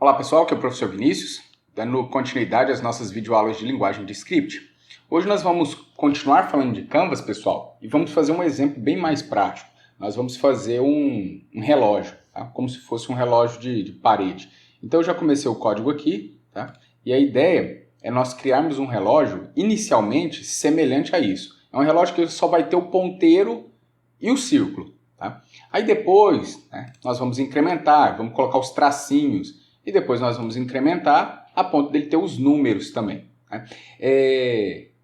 Olá pessoal, aqui é o professor Vinícius, dando continuidade às nossas videoaulas de linguagem de script. Hoje nós vamos continuar falando de Canvas, pessoal, e vamos fazer um exemplo bem mais prático. Nós vamos fazer um relógio, tá? Como se fosse um relógio de parede. Então eu já comecei o código aqui, tá? E a ideia é nós criarmos um relógio inicialmente semelhante a isso. É um relógio que só vai ter o ponteiro e o círculo. Tá? Aí depois, nós vamos incrementar, vamos colocar os tracinhos e depois nós vamos incrementar a ponto dele ter os números também. Né?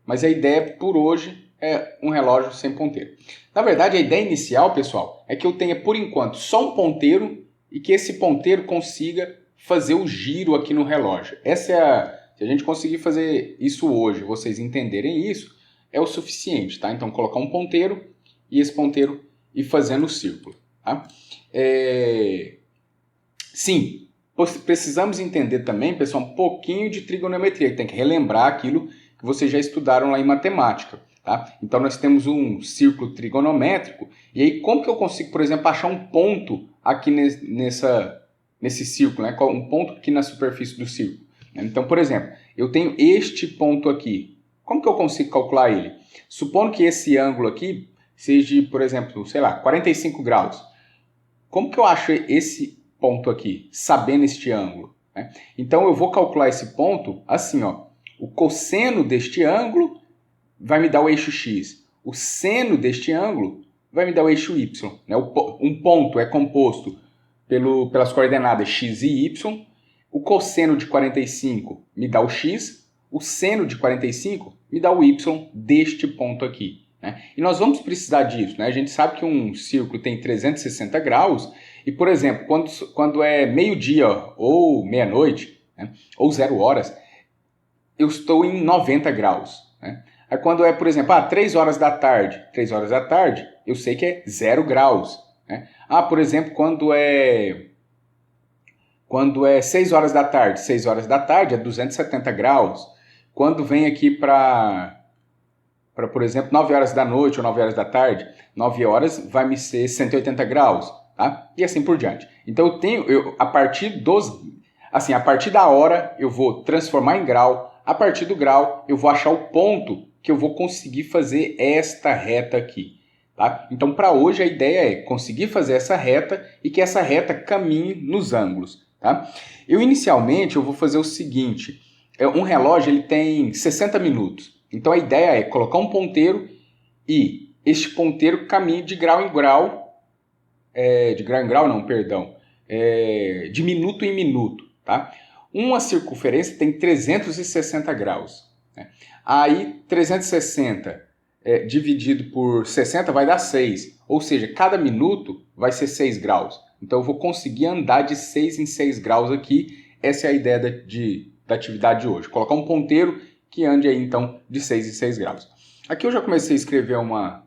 Mas a ideia por hoje é um relógio sem ponteiro. Na verdade, a ideia inicial, pessoal, é que eu tenha por enquanto só um ponteiro e que esse ponteiro consiga fazer o giro aqui no relógio. Se a gente conseguir fazer isso hoje, vocês entenderem isso, é o suficiente. Tá? Então, colocar um ponteiro e esse ponteiro e fazendo o círculo. Tá? Sim, precisamos entender também, pessoal, um pouquinho de trigonometria. Tem que relembrar aquilo que vocês já estudaram lá em matemática. Tá? Então, nós temos um círculo trigonométrico. E aí, como que eu consigo, por exemplo, achar um ponto aqui nesse círculo? Né? Um ponto aqui na superfície do círculo. Então, por exemplo, eu tenho este ponto aqui. Como que eu consigo calcular ele? Supondo que esse ângulo aqui seja, por exemplo, sei lá, 45 graus. Como que eu acho esse ponto aqui, sabendo este ângulo? Né? Então, eu vou calcular esse ponto assim, ó. O cosseno deste ângulo vai me dar o eixo x. O seno deste ângulo vai me dar o eixo y. Né? Um ponto é composto pelas coordenadas x e y. O cosseno de 45 me dá o x. O seno de 45 me dá o y deste ponto aqui. Né? E nós vamos precisar disso. Né? A gente sabe que um círculo tem 360 graus e, por exemplo, quando é meio-dia ou meia-noite, né? Ou 0 horas, eu estou em 90 graus. Né? Aí quando é, por exemplo, 3 horas da tarde, eu sei que é 0 graus. Né? Por exemplo, quando é 6 horas da tarde, 6 horas da tarde é 270 graus. Quando vem aqui para, por exemplo, 9 horas da noite ou 9 horas da tarde, 9 horas vai me ser 180 graus, tá? E assim por diante. Então a partir da hora eu vou transformar em grau, a partir do grau eu vou achar o ponto que eu vou conseguir fazer esta reta aqui. Tá? Então, para hoje, a ideia é conseguir fazer essa reta e que essa reta caminhe nos ângulos. Tá? Inicialmente, eu vou fazer o seguinte. Um relógio ele tem 60 minutos. Então, a ideia é colocar um ponteiro e este ponteiro caminhe de grau em grau. De minuto em minuto. Tá? Uma circunferência tem 360 graus. Né? Aí, 360 dividido por 60 vai dar 6. Ou seja, cada minuto vai ser 6 graus. Então eu vou conseguir andar de 6 em 6 graus aqui. Essa é a ideia da atividade de hoje. Colocar um ponteiro que ande aí então de 6 em 6 graus. Aqui eu já comecei a escrever uma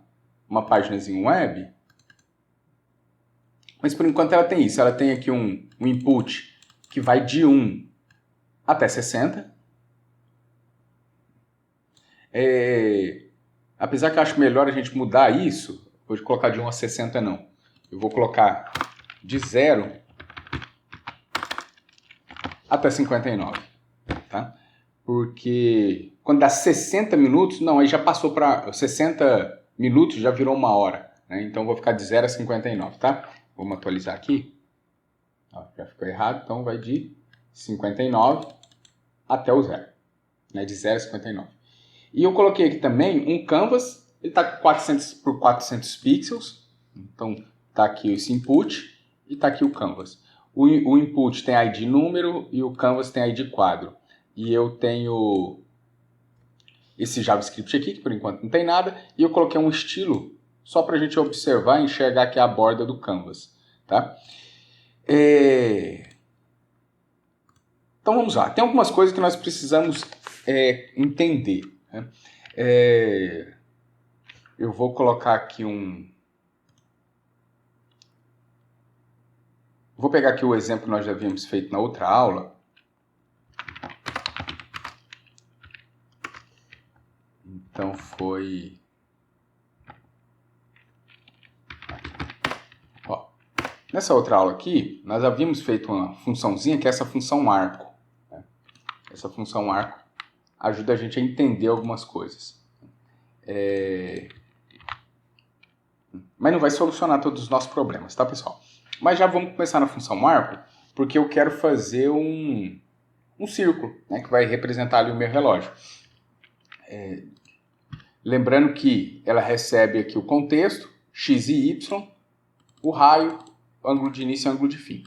páginazinha web. Mas por enquanto ela tem isso. Ela tem aqui um input que vai de 1 até 60. Apesar que eu acho melhor a gente mudar isso, vou colocar de 1 a 60 não. Eu vou colocar de 0 até 59. Tá? Porque quando dá 60 minutos, não, aí já passou para 60 minutos, já virou 1 hora. Né? Então vou ficar de 0 a 59, tá? Vamos atualizar aqui. Já ficou errado, então vai de 59 até o 0. Né? De 0 a 59. E eu coloquei aqui também um canvas, ele está com 400 por 400 pixels, então está aqui esse input e está aqui o canvas. O input tem ID número e o canvas tem ID quadro. E eu tenho esse JavaScript aqui, que por enquanto não tem nada, e eu coloquei um estilo só para a gente observar e enxergar aqui a borda do canvas. Tá? Então vamos lá, tem algumas coisas que nós precisamos entender. Né? Eu vou colocar aqui Vou pegar aqui o exemplo que nós já havíamos feito na outra aula. Então foi... Nessa outra aula aqui, nós havíamos feito uma funçãozinha que é essa função arco. Né? Essa função arco ajuda a gente a entender algumas coisas. Mas não vai solucionar todos os nossos problemas, tá, pessoal? Mas já vamos começar na função arco, porque eu quero fazer um círculo, né, que vai representar ali o meu relógio. Lembrando que ela recebe aqui o contexto, x e y, o raio, o ângulo de início e o ângulo de fim.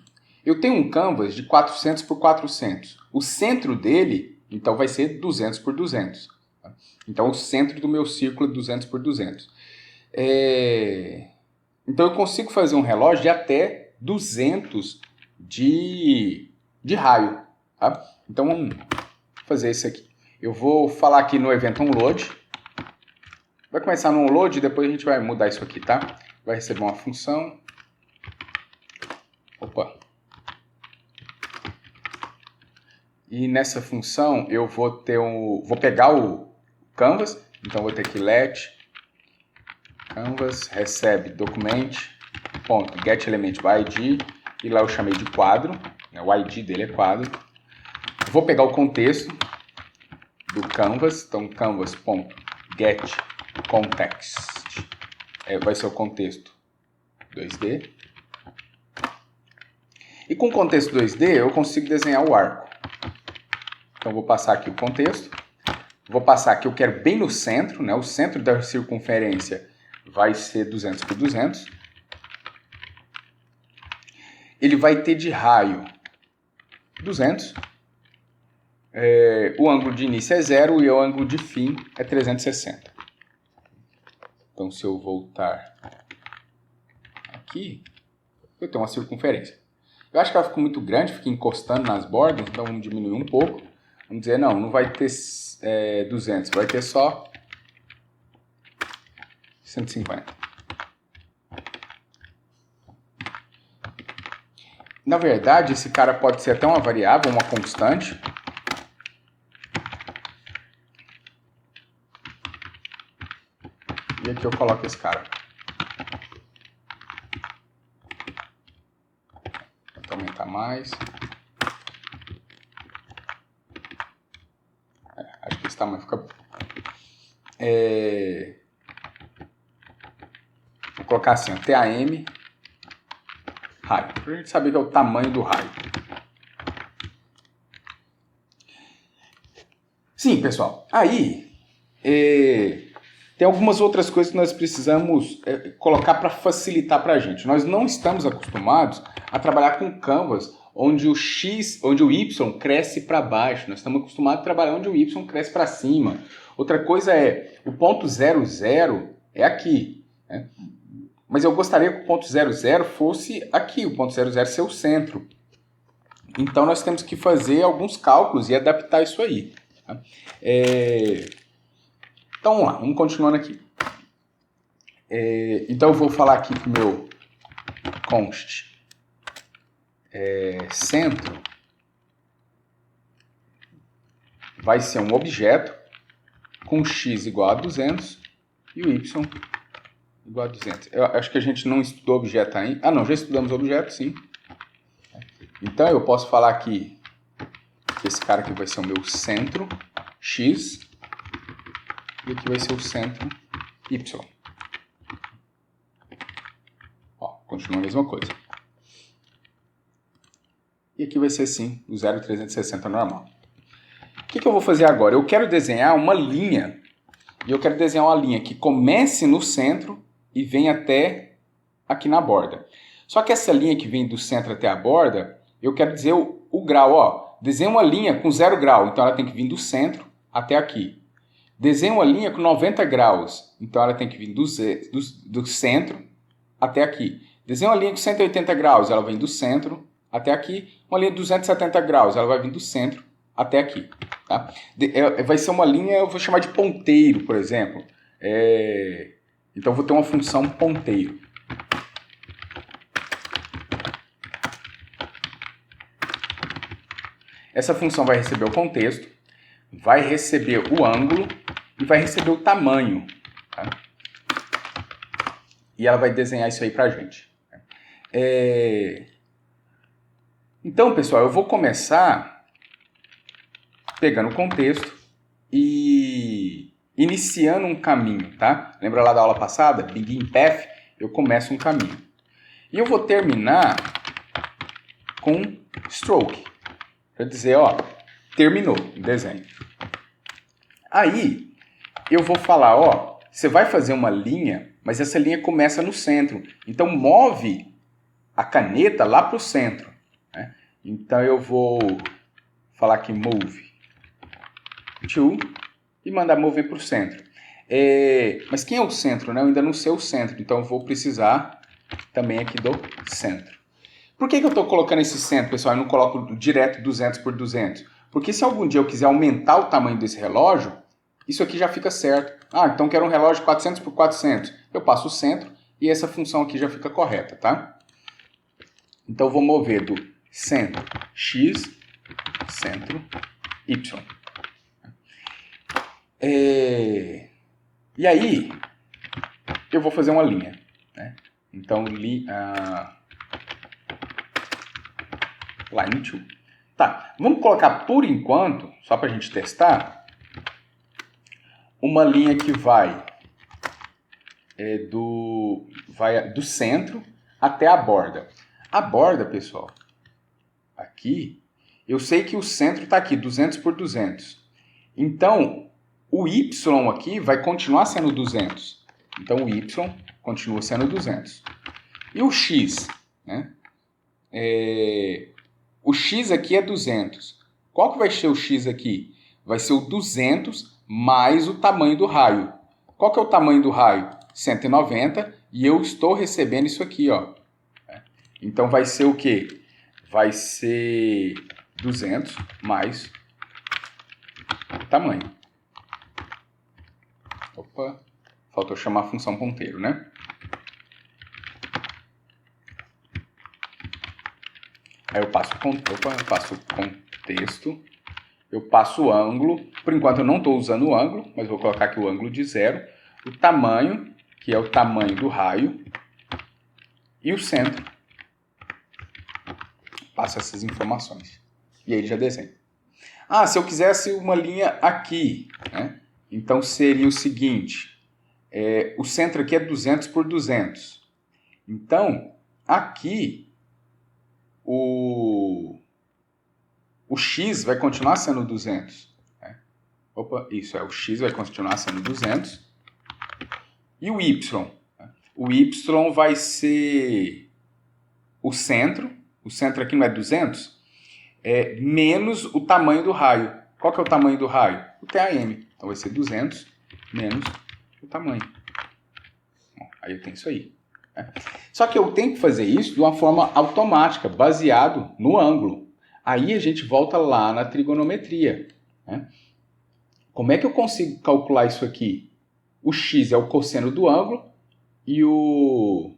Eu tenho um canvas de 400 por 400. O centro dele, então, vai ser 200 por 200. Então, o centro do meu círculo é 200 por 200. Então, eu consigo fazer um relógio de até 200 de raio. Tá? Então, vamos fazer isso aqui. Eu vou falar aqui no evento onload. Vai começar no onload e depois a gente vai mudar isso aqui, tá? Vai receber uma função. Opa. E nessa função eu vou pegar o canvas. Então, vou ter aqui let canvas recebe document.getElementById e lá eu chamei de quadro, né? O ID dele é quadro. Vou pegar o contexto do canvas, então canvas.getContext vai ser o contexto 2D. E com o contexto 2D eu consigo desenhar o arco. Então vou passar aqui o contexto, vou passar que eu quero bem no centro, né? O centro da circunferência vai ser 200 por 200. Ele vai ter de raio 200. O ângulo de início é 0 e o ângulo de fim é 360. Então, se eu voltar aqui, eu tenho uma circunferência. Eu acho que ela ficou muito grande, fica encostando nas bordas, então vamos diminuir um pouco. Vamos dizer, não vai ter 200, vai ter só 150. Na verdade, esse cara pode ser até uma variável, uma constante. E aqui eu coloco esse cara. Vou aumentar mais. Acho que esse tamanho fica bom. Vou colocar assim, ó, TAM raio, para a gente saber que é o tamanho do raio. Sim, pessoal. Aí, tem algumas outras coisas que nós precisamos colocar para facilitar para a gente. Nós não estamos acostumados a trabalhar com canvas onde o Y cresce para baixo. Nós estamos acostumados a trabalhar onde o Y cresce para cima. Outra coisa o ponto 00 é aqui, né? Mas eu gostaria que o ponto 00 fosse aqui, o ponto 00 ser o centro. Então, nós temos que fazer alguns cálculos e adaptar isso aí. Tá? Então, vamos lá, vamos continuando aqui. Então, eu vou falar aqui que o meu const centro vai ser um objeto com x igual a 200 e o y igual a 200. Eu acho que a gente não estudou objeto ainda. Ah, não, já estudamos objeto, sim. Então, eu posso falar aqui que esse cara aqui vai ser o meu centro x e aqui vai ser o centro y. Ó, continua a mesma coisa. E aqui vai ser assim, o 0,360 normal. O que eu vou fazer agora? Eu quero desenhar uma linha. E eu quero desenhar uma linha que comece no centro e vem até aqui na borda. Só que essa linha que vem do centro até a borda, eu quero dizer o grau. Ó, desenha uma linha com 0 grau, então ela tem que vir do centro até aqui. Desenha uma linha com 90 graus, então ela tem que vir do centro até aqui. Desenha uma linha com 180 graus, ela vem do centro até aqui. Uma linha de 270 graus, ela vai vir do centro até aqui. Tá? Vai ser uma linha, eu vou chamar de ponteiro, por exemplo. Então, eu vou ter uma função ponteiro. Essa função vai receber o contexto, vai receber o ângulo e vai receber o tamanho. Tá? E ela vai desenhar isso aí pra gente. Então, pessoal, eu vou começar pegando o contexto e iniciando um caminho, tá? Lembra lá da aula passada? Begin path, eu começo um caminho. E eu vou terminar com stroke, para dizer, ó, terminou o desenho. Aí, eu vou falar, ó, você vai fazer uma linha, mas essa linha começa no centro. Então, move a caneta lá para o centro. Né? Então, eu vou falar aqui move to e mandar mover para o centro. Mas quem é o centro? Né? Eu ainda não sei o centro, então eu vou precisar também aqui do centro. Por que eu estou colocando esse centro, pessoal? Eu não coloco direto 200 por 200. Porque se algum dia eu quiser aumentar o tamanho desse relógio, isso aqui já fica certo. Ah, então quero um relógio 400 por 400. Eu passo o centro e essa função aqui já fica correta, tá? Então eu vou mover do centro X, centro Y. E aí, eu vou fazer uma linha. Né? Então, line 2. Tá, vamos colocar por enquanto, só para a gente testar, uma linha que vai do centro até a borda. A borda, pessoal, aqui, eu sei que o centro está aqui, 200 por 200. Então, o Y aqui vai continuar sendo 200. Então, o Y continua sendo 200. E o X, né? O X aqui é 200. Qual que vai ser o X aqui? Vai ser o 200 mais o tamanho do raio. Qual que é o tamanho do raio? 190, e eu estou recebendo isso aqui, ó. Então vai ser o quê? Vai ser 200 mais o tamanho. Opa, faltou chamar a função ponteiro, né? Aí eu passo o contexto, eu passo o ângulo. Por enquanto eu não estou usando o ângulo, mas vou colocar aqui o ângulo de 0. O tamanho, que é o tamanho do raio, e o centro. Passo essas informações. E aí ele já desenha. Ah, se eu quisesse uma linha aqui, né? Então seria o seguinte, o centro aqui é 200 por 200. Então, aqui, o X vai continuar sendo 200. Né? Opa, isso, o X vai continuar sendo 200. E o Y? Né? O Y vai ser o centro aqui não é 200, menos o tamanho do raio. Qual que é o tamanho do raio? O TAM. Então vai ser 200 menos o tamanho. Bom, aí eu tenho isso aí. Né? Só que eu tenho que fazer isso de uma forma automática, baseado no ângulo. Aí a gente volta lá na trigonometria. Né? Como é que eu consigo calcular isso aqui? O x é o cosseno do ângulo e o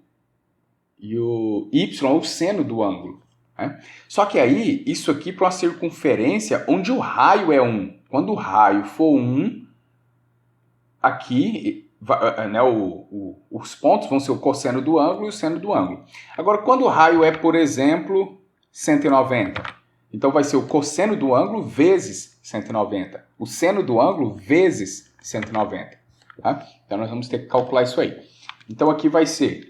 y é o seno do ângulo. Né? Só que aí, isso aqui para uma circunferência onde o raio é 1. Quando o raio for 1, aqui, né, os pontos vão ser o cosseno do ângulo e o seno do ângulo. Agora, quando o raio é, por exemplo, 190, então vai ser o cosseno do ângulo vezes 190. O seno do ângulo vezes 190. Tá? Então, nós vamos ter que calcular isso aí. Então, aqui vai ser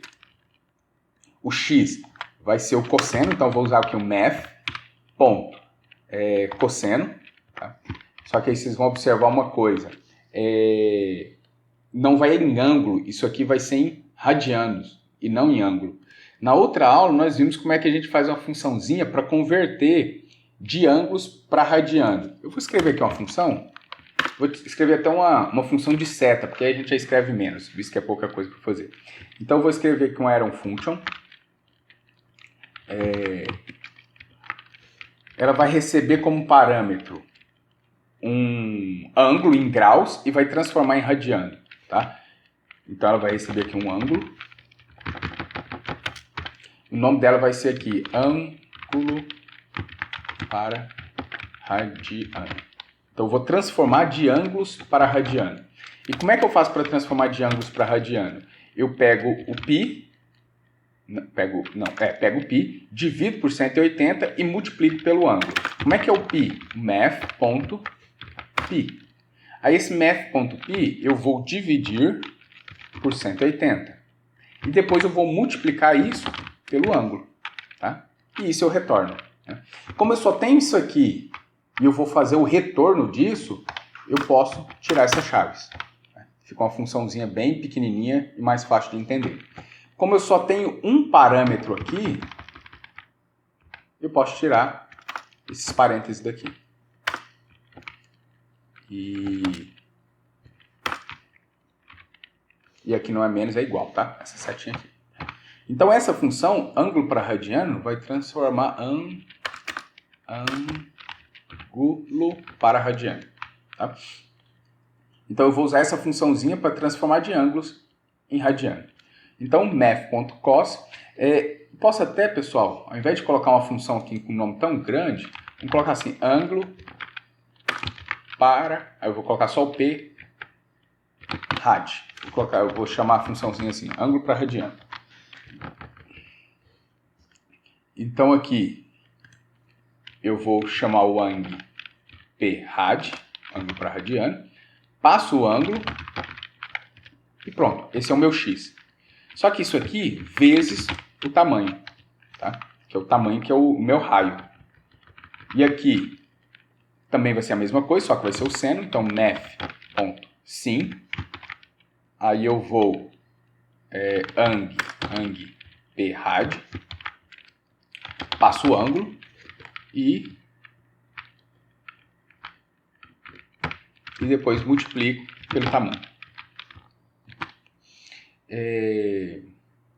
o x vai ser o cosseno, então vou usar aqui o math, ponto, cosseno. Tá? Só que aí vocês vão observar uma coisa. Não vai em ângulo, isso aqui vai ser em radianos e não em ângulo. Na outra aula, nós vimos como é que a gente faz uma funçãozinha para converter de ângulos para radiano. Eu vou escrever aqui uma função. Vou escrever até uma função de seta, porque aí a gente já escreve menos, visto que é pouca coisa para fazer. Então, eu vou escrever aqui um arrow function. Ela vai receber como parâmetro um ângulo em graus e vai transformar em radiano. Tá? Então, ela vai receber aqui um ângulo. O nome dela vai ser aqui, ângulo para radiano. Então, eu vou transformar de ângulos para radiano. E como é que eu faço para transformar de ângulos para radiano? Eu pego o π pego o π, divido por 180 e multiplico pelo ângulo. Como é que é o π? Math.π. Aí esse math.π eu vou dividir por 180. E depois eu vou multiplicar isso pelo ângulo. Tá? E isso eu retorno. Né? Como eu só tenho isso aqui e eu vou fazer o retorno disso, eu posso tirar essas chaves. Fica uma funçãozinha bem pequenininha e mais fácil de entender. Como eu só tenho um parâmetro aqui, eu posso tirar esses parênteses daqui. E aqui não é menos, é igual, tá? Essa setinha aqui. Então essa função, ângulo para radiano, vai transformar ângulo para radiano. Tá? Então eu vou usar essa funçãozinha para transformar de ângulos em radiano. Então math.cos, posso até, pessoal, ao invés de colocar uma função aqui com um nome tão grande, vamos colocar assim, ângulo para, aí eu vou colocar só o P, rad. Eu vou chamar a funçãozinha assim, ângulo para radiano. Então aqui eu vou chamar o ang P rad, ângulo para radiano, passo o ângulo e pronto, esse é o meu x. Só que isso aqui vezes o tamanho, tá? Que é o tamanho que é o meu raio. E aqui também vai ser a mesma coisa, só que vai ser o seno, então math.sin. Aí eu vou ang P rad, passo o ângulo e depois multiplico pelo tamanho.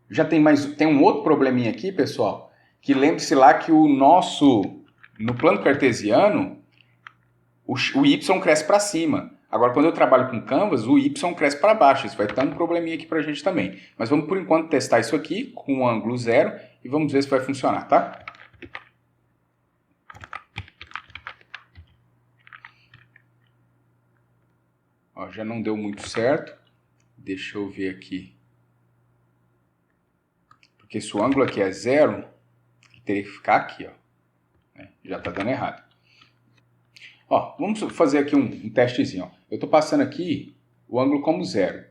Já tem um outro probleminha aqui, pessoal, que lembre-se lá que no plano cartesiano, o y cresce para cima. Agora, quando eu trabalho com canvas, o y cresce para baixo. Isso vai dar um probleminha aqui para a gente também. Mas vamos, por enquanto, testar isso aqui com um ângulo zero e vamos ver se vai funcionar, tá? Ó, já não deu muito certo. Deixa eu ver aqui. Porque se o ângulo aqui é zero, ele teria que ficar aqui, ó. Já está dando errado. Ó, vamos fazer aqui um testezinho. Ó. Eu estou passando aqui o ângulo como zero.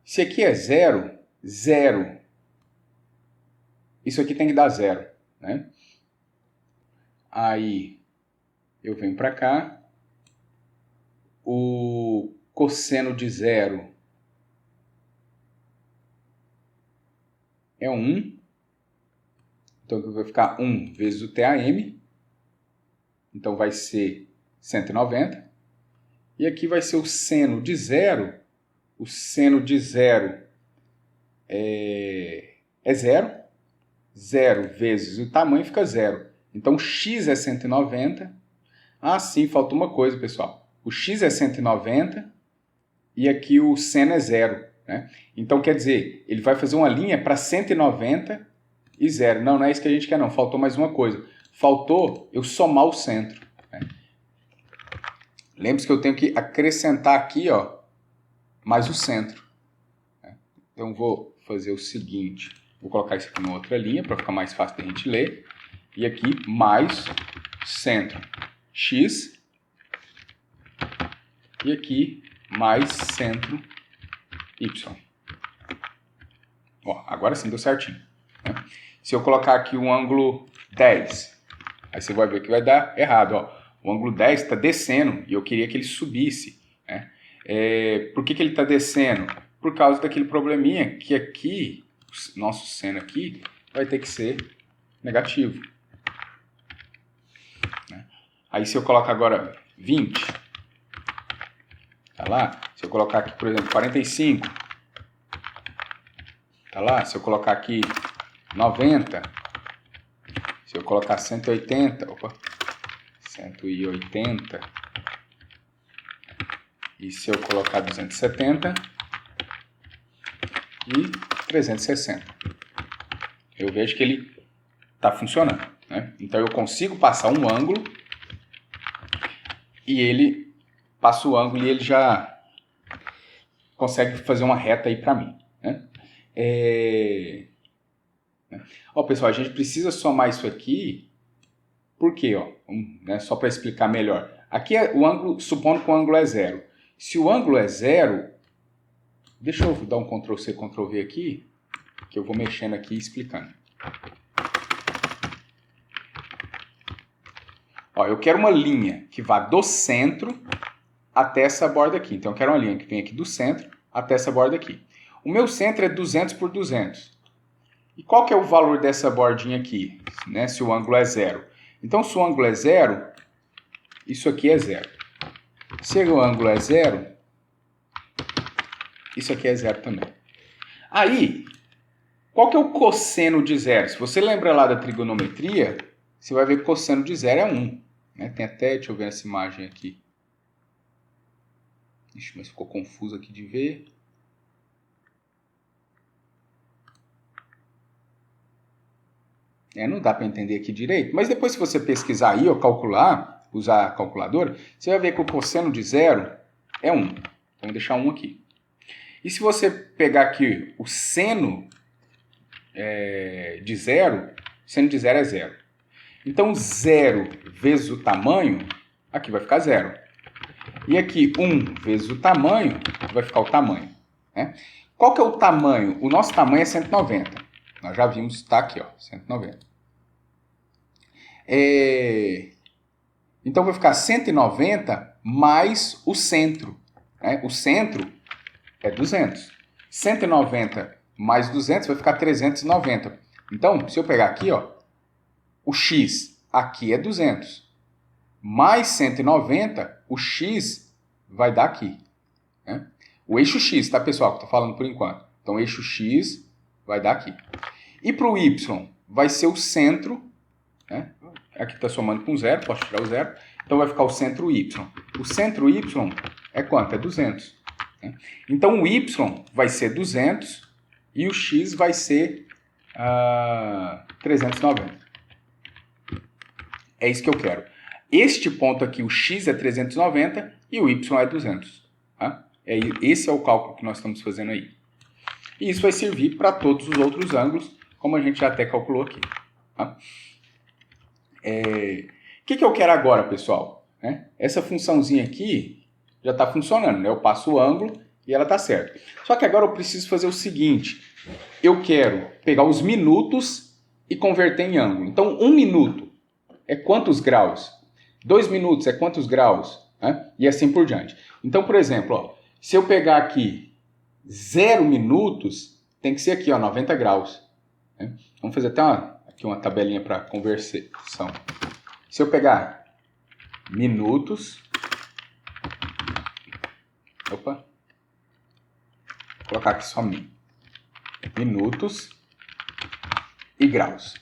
Se aqui é zero, zero. Isso aqui tem que dar zero. Né? Aí eu venho para cá. O cosseno de zero é 1. Então vai ficar 1 vezes o TAM. Então vai ser 190. E aqui vai ser o seno de zero. O seno de zero é zero. 0 vezes o tamanho fica 0. Então x é 190. Ah, sim, faltou uma coisa, pessoal. O x é 190 e aqui o seno é 0. Né? Então, quer dizer, ele vai fazer uma linha para 190 e 0. Não, não é isso que a gente quer, não. Faltou mais uma coisa. Faltou eu somar o centro. Né? Lembre-se que eu tenho que acrescentar aqui, ó, mais o centro. Né? Então, vou fazer o seguinte. Vou colocar isso aqui em outra linha para ficar mais fácil da gente ler. E aqui, mais centro x. E aqui, mais centro y. Ó, agora sim deu certinho. Né? Se eu colocar aqui um ângulo 10, aí você vai ver que vai dar errado. Ó. O ângulo 10 está descendo e eu queria que ele subisse. Né? Por que ele está descendo? Por causa daquele probleminha que aqui, nosso seno aqui, vai ter que ser negativo. Né? Aí se eu colocar agora 20, tá lá? Se eu colocar aqui, por exemplo, 45, tá lá? Se eu colocar aqui 90, se eu colocar 180, 180, e se eu colocar 270 e 360, eu vejo que ele está funcionando. Né? Então eu consigo passar um ângulo e ele passa o ângulo e ele já consegue fazer uma reta aí para mim. Né? Ó, pessoal, a gente precisa somar isso aqui, por quê? Ó, né, só para explicar melhor. Aqui é o ângulo, supondo que o ângulo é zero. Se o ângulo é zero, deixa eu dar um Ctrl+C, Ctrl+V aqui, que eu vou mexendo aqui e explicando. Ó, eu quero uma linha que vá do centro até essa borda aqui. Então, eu quero uma linha que venha aqui do centro até essa borda aqui. O meu centro é 200 por 200. E qual que é o valor dessa bordinha aqui, né, se o ângulo é zero? Então, se o ângulo é zero, isso aqui é zero. Se o ângulo é zero, isso aqui é zero também. Aí, qual que é o cosseno de zero? Se você lembra lá da trigonometria, você vai ver que o cosseno de zero é 1. Né? Tem até, deixa eu ver essa imagem aqui. Ixi, mas ficou confuso aqui de ver. Não dá para entender aqui direito, mas depois se você pesquisar aí ou calcular, usar a calculadora, você vai ver que o cosseno de zero é 1. Vamos deixar 1 aqui. E se você pegar aqui o seno de zero, o seno de zero é zero. Então, 0 vezes o tamanho, aqui vai ficar 0. E aqui, 1 vezes o tamanho, vai ficar o tamanho. Né? Qual que é o tamanho? O nosso tamanho é 190. Nós já vimos, está aqui, ó, 190. Então, vai ficar 190 mais o centro. Né? O centro é 200. 190 mais 200 vai ficar 390. Então, se eu pegar aqui, ó, o x aqui é 200. Mais 190, o x vai dar aqui. Né? O eixo x, tá, pessoal? Que eu estou falando por enquanto. Então, o eixo x vai dar aqui. E para o y, vai ser o centro. Né? Aqui está somando com 0, posso tirar o 0. Então, vai ficar o centro y. O centro y é quanto? É 200. Né? Então, o y vai ser 200 e o x vai ser 390. É isso que eu quero. Este ponto aqui, o x é 390 e o y é 200. Tá? Esse é o cálculo que nós estamos fazendo aí. E isso vai servir para todos os outros ângulos, como a gente já até calculou aqui. Tá? O que eu quero agora, pessoal? Essa funçãozinha aqui já está funcionando. Né? Eu passo o ângulo e ela está certa. Só que agora eu preciso fazer o seguinte. Eu quero pegar os minutos e converter em ângulo. Então, 1 minuto é quantos graus? 2 minutos é quantos graus? Né? E assim por diante. Então, por exemplo, ó, se eu pegar aqui 0 minutos, tem que ser aqui, ó, 90 graus. Né? Vamos fazer até aqui uma tabelinha para conversão. Se eu pegar minutos... Opa! Vou colocar aqui só minutos e graus.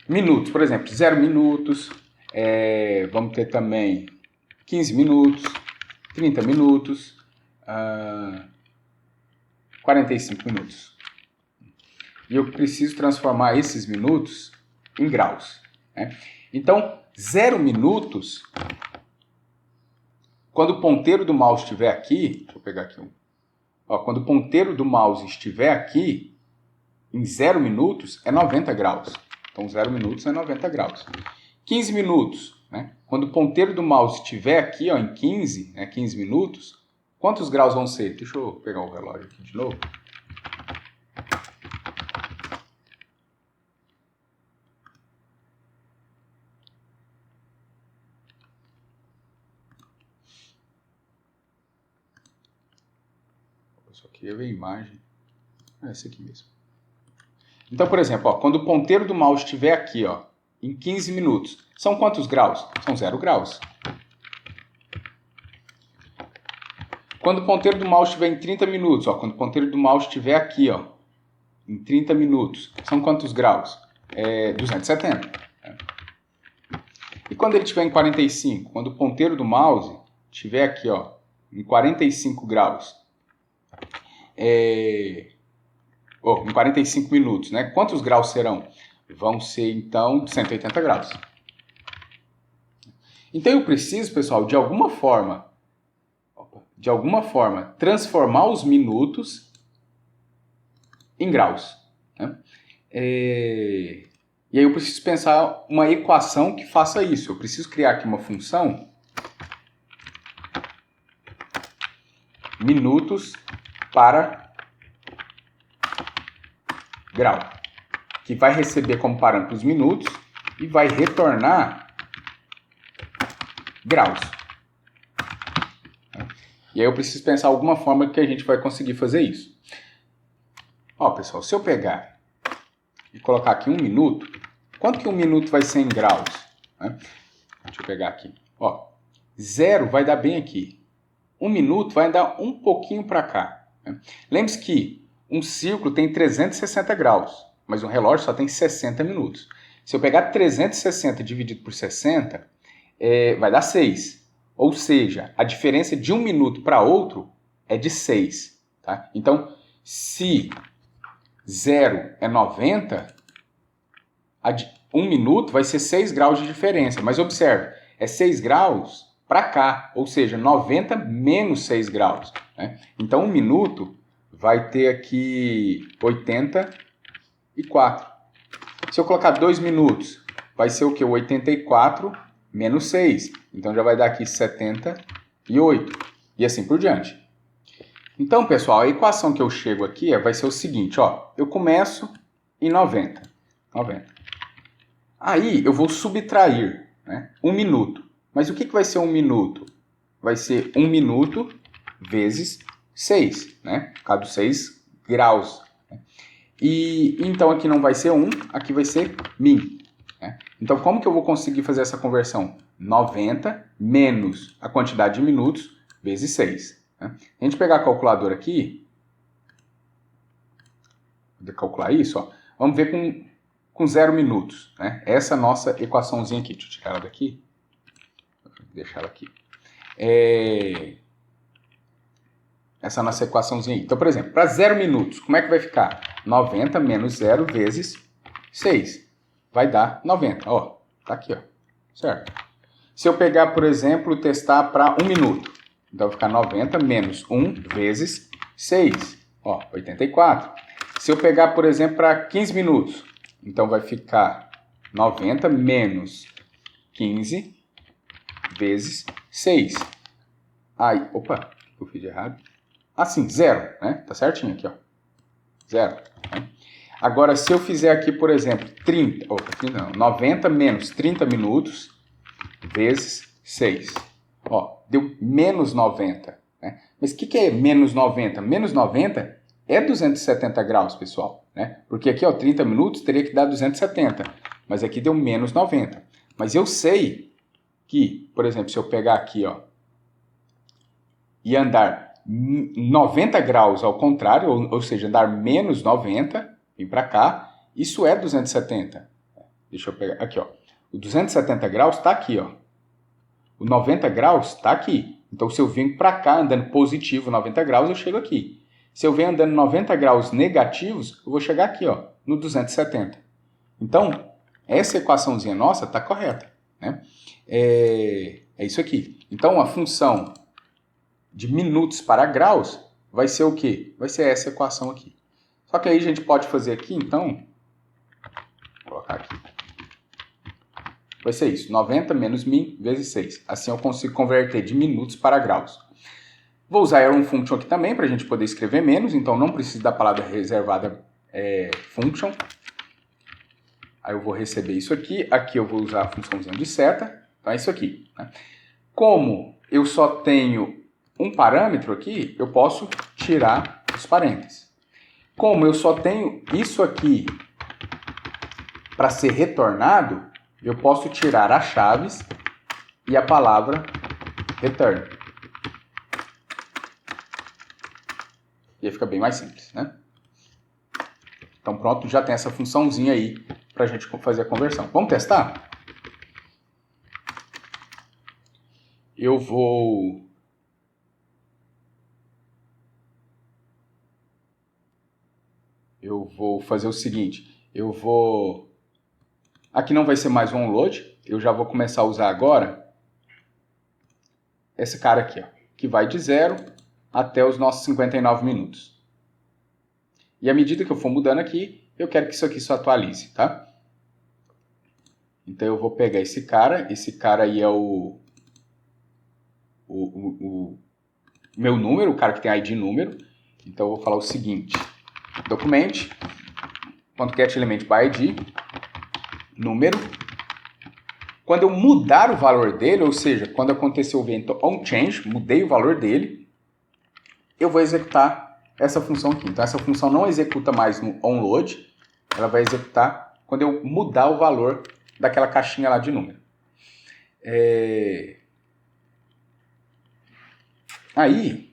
Minutos, por exemplo, 0 minutos, vamos ter também 15 minutos, 30 minutos, 45 minutos. E eu preciso transformar esses minutos em graus. Né? Então, 0 minutos, quando o ponteiro do mouse estiver aqui, deixa eu pegar aqui quando o ponteiro do mouse estiver aqui, em 0 minutos é 90 graus. Então, 0 minutos é 90 graus. 15 minutos, né? Quando o ponteiro do mouse estiver aqui, ó, em 15, né, 15 minutos, quantos graus vão ser? Deixa eu pegar o relógio aqui de novo. Eu só queria ver a imagem. É esse aqui mesmo. Então, por exemplo, ó, quando o ponteiro do mouse estiver aqui, ó, em 15 minutos, são quantos graus? São 0 graus. Quando o ponteiro do mouse estiver em 30 minutos, ó, quando o ponteiro do mouse estiver aqui, ó, em 30 minutos, são quantos graus? 270. Né? E quando ele estiver em 45? Quando o ponteiro do mouse estiver aqui, ó, em 45 graus, em 45 minutos, né? Quantos graus serão? Vão ser, então, 180 graus. Então, eu preciso, pessoal, de alguma forma, transformar os minutos em graus. Né? E aí eu preciso pensar uma equação que faça isso. Eu preciso criar aqui uma função minutos para grau, que vai receber como parâmetro os minutos e vai retornar graus. E aí eu preciso pensar alguma forma que a gente vai conseguir fazer isso. Ó, pessoal, se eu pegar e colocar aqui 1 minuto, quanto que 1 minuto vai ser em graus? Deixa eu pegar aqui. Ó, 0 vai dar bem aqui. 1 minuto vai dar um pouquinho para cá. Lembre-se que um círculo tem 360 graus, mas um relógio só tem 60 minutos. Se eu pegar 360 dividido por 60, vai dar 6. Ou seja, a diferença de 1 minuto para outro é de 6. Tá? Então, se 0 é 90, 1 minuto vai ser 6 graus de diferença. Mas observe, é 6 graus para cá, ou seja, 90 menos 6 graus. Né? Então, 1 minuto vai ter aqui 84. Se eu colocar 2 minutos, vai ser o quê? 84 menos 6. Então, já vai dar aqui 78. E assim por diante. Então, pessoal, a equação que eu chego aqui vai ser o seguinte. Ó, eu começo em 90. Aí, eu vou subtrair 1 minuto. Mas o que vai ser 1 minuto? Vai ser 1 minuto vezes 6, né? Por causa dos 6 graus. E então aqui não vai ser 1, aqui vai ser min. Né? Então como que eu vou conseguir fazer essa conversão? 90 menos a quantidade de minutos vezes 6. Né? A gente pegar a calculadora aqui, vou calcular isso, ó, vamos ver com 0 minutos. Né? Essa nossa equaçãozinha aqui, deixa eu tirar ela daqui. Deixar ela aqui. Essa nossa equaçãozinha aí. Então, por exemplo, para 0 minutos, como é que vai ficar? 90 menos 0 vezes 6. Vai dar 90. Ó, tá aqui, ó. Certo? Se eu pegar, por exemplo, testar para 1 minuto, então vai ficar 90 menos 1 vezes 6. Ó, 84. Se eu pegar, por exemplo, para 15 minutos, então vai ficar 90 menos 15 vezes 6. Aí, opa, eu fiz de errado. Assim, 0, né? Tá certinho aqui, ó. 0. Né? Agora, se eu fizer aqui, por exemplo, 90 menos 30 minutos vezes 6. Ó, deu menos 90. Né? Mas o que é menos 90? Menos 90 é 270 graus, pessoal. Né? Porque aqui, ó, 30 minutos teria que dar 270. Mas aqui deu menos 90. Mas eu sei que, por exemplo, se eu pegar aqui, ó, e andar 90 graus ao contrário, ou seja, andar menos 90, vir para cá, isso é 270. Deixa eu pegar aqui, ó. O 270 graus está aqui, ó. O 90 graus está aqui. Então, se eu venho para cá andando positivo 90 graus, eu chego aqui. Se eu venho andando 90 graus negativos, eu vou chegar aqui, ó, no 270. Então, essa equaçãozinha nossa está correta. Né? É isso aqui. Então, a função de minutos para graus vai ser o quê? Vai ser essa equação aqui. Só que aí a gente pode fazer aqui, então, vou colocar aqui. Vai ser isso, 90 menos min vezes 6. Assim eu consigo converter de minutos para graus. Vou usar arrow function aqui também para a gente poder escrever menos, então não preciso da palavra reservada function. Aí eu vou receber isso aqui, aqui eu vou usar a funçãozinha de seta, então é isso aqui. Né? Como eu só tenho um parâmetro aqui, eu posso tirar os parênteses. Como eu só tenho isso aqui para ser retornado, eu posso tirar as chaves e a palavra return. E aí fica bem mais simples, né? Então pronto, já tem essa funçãozinha aí para a gente fazer a conversão. Vamos testar? Eu vou fazer o seguinte, aqui não vai ser mais um onload, eu já vou começar a usar agora esse cara aqui, ó, que vai de 0 até os nossos 59 minutos. E à medida que eu for mudando aqui, eu quero que isso aqui só atualize, tá? Então eu vou pegar esse cara aí é o meu número, o cara que tem ID número. Então eu vou falar o seguinte, document.getElementById, número. Quando eu mudar o valor dele, ou seja, quando acontecer o evento onChange, mudei o valor dele, eu vou executar essa função aqui. Então essa função não executa mais no onLoad, ela vai executar quando eu mudar o valor daquela caixinha lá de número. Aí,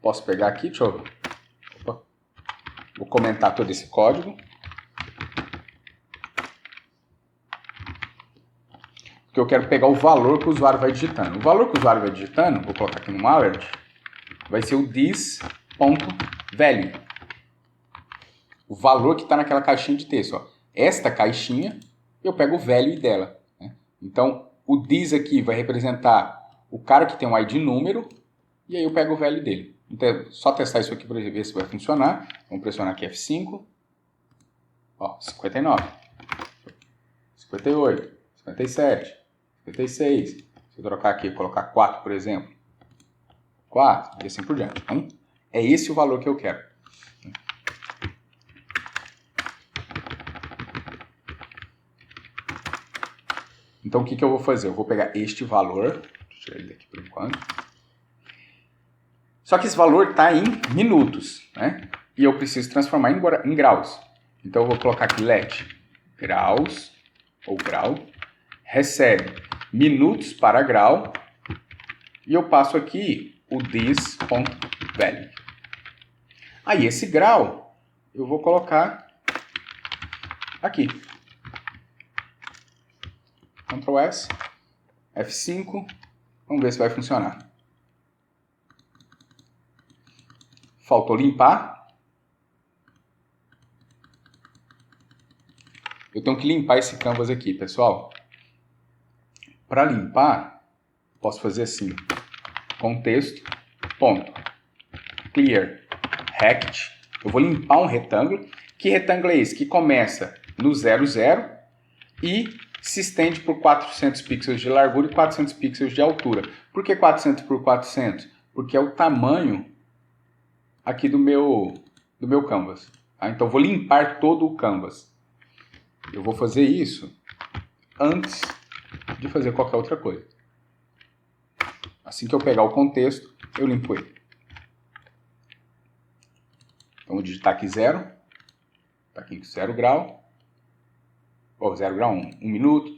posso pegar aqui, vou comentar todo esse código. Porque eu quero pegar o valor que o usuário vai digitando. O valor que o usuário vai digitando, vou colocar aqui no alert, vai ser o this.value. O valor que está naquela caixinha de texto. Ó. Esta caixinha, eu pego o value dela. Né? Então, o this aqui vai representar o cara que tem um ID número, e aí eu pego o value dele. Então, só testar isso aqui para ver se vai funcionar. Vamos pressionar aqui F5. Ó, 59. 58. 57. 56. Se eu trocar aqui e colocar 4, por exemplo. 4, e assim por diante. Então, é esse o valor que eu quero. Então, o que eu vou fazer? Eu vou pegar este valor. Deixa eu tirar ele daqui por enquanto. Só que esse valor está em minutos, né? E eu preciso transformar em graus. Então, eu vou colocar aqui let graus, ou grau, recebe minutos para grau, e eu passo aqui o this.value. Aí, esse grau, eu vou colocar aqui. Ctrl S, F5, vamos ver se vai funcionar. Faltou limpar. Eu tenho que limpar esse canvas aqui, pessoal. Para limpar, posso fazer assim, contexto, ponto, clear, rect. Eu vou limpar um retângulo. Que retângulo é esse? Que começa no 0, 0 e se estende por 400 pixels de largura e 400 pixels de altura. Por que 400 por 400? Porque é o tamanho aqui do meu canvas. Tá? Então, eu vou limpar todo o canvas. Eu vou fazer isso antes de fazer qualquer outra coisa. Assim que eu pegar o contexto, eu limpo ele. Então, vou digitar aqui 0. Está aqui 0 grau. 0 grau 1. 1 minuto.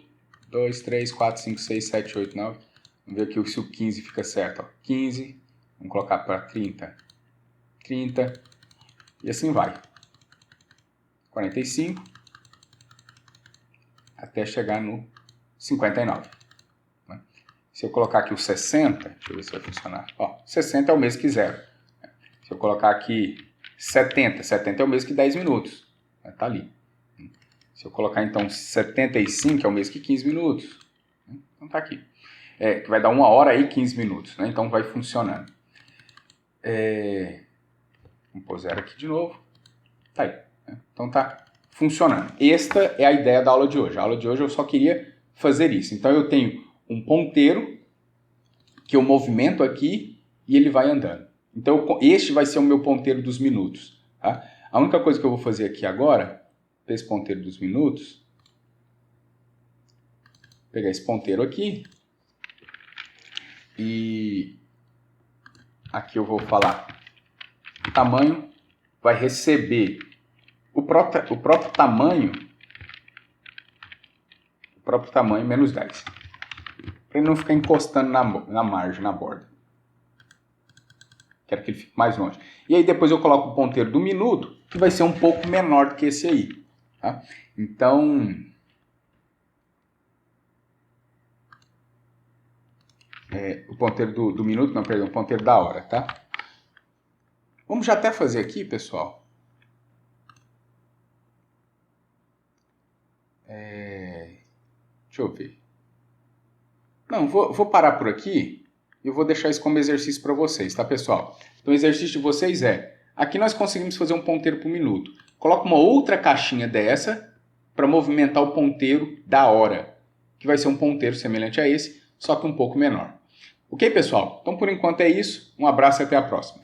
2, 3, 4, 5, 6, 7, 8, 9. Vamos ver aqui se o 15 fica certo. Ó. 15. Vamos colocar para 30. 30. E assim vai. 45. Até chegar no 59. Né? Se eu colocar aqui o 60, deixa eu ver se vai funcionar. Ó, 60 é o mesmo que 0. Se eu colocar aqui 70, 70 é o mesmo que 10 minutos. Está ali. Se eu colocar então 75, é o mesmo que 15 minutos. Então está aqui. Que vai dar 1 hora e 15 minutos. Né? Então vai funcionando. Vamos pôr 0 aqui de novo. Tá aí. Né? Então tá funcionando. Esta é a ideia da aula de hoje. A aula de hoje eu só queria fazer isso. Então eu tenho um ponteiro que eu movimento aqui e ele vai andando. Então este vai ser o meu ponteiro dos minutos. Tá? A única coisa que eu vou fazer aqui agora, para esse ponteiro dos minutos, pegar esse ponteiro aqui e aqui eu vou falar tamanho, vai receber o próprio tamanho menos 10. Para ele não ficar encostando na margem, na borda. Quero que ele fique mais longe. E aí depois eu coloco o ponteiro do minuto, que vai ser um pouco menor do que esse aí. Tá? Então, o ponteiro do minuto, não, perdão, o ponteiro da hora, tá? Vamos já até fazer aqui, pessoal. Deixa eu ver. Não, vou parar por aqui e eu vou deixar isso como exercício para vocês, tá, pessoal? Então, o exercício de vocês é Aqui nós conseguimos fazer um ponteiro por minuto. Coloca uma outra caixinha dessa para movimentar o ponteiro da hora, que vai ser um ponteiro semelhante a esse, só que um pouco menor. Ok, pessoal? Então, por enquanto é isso. Um abraço e até a próxima.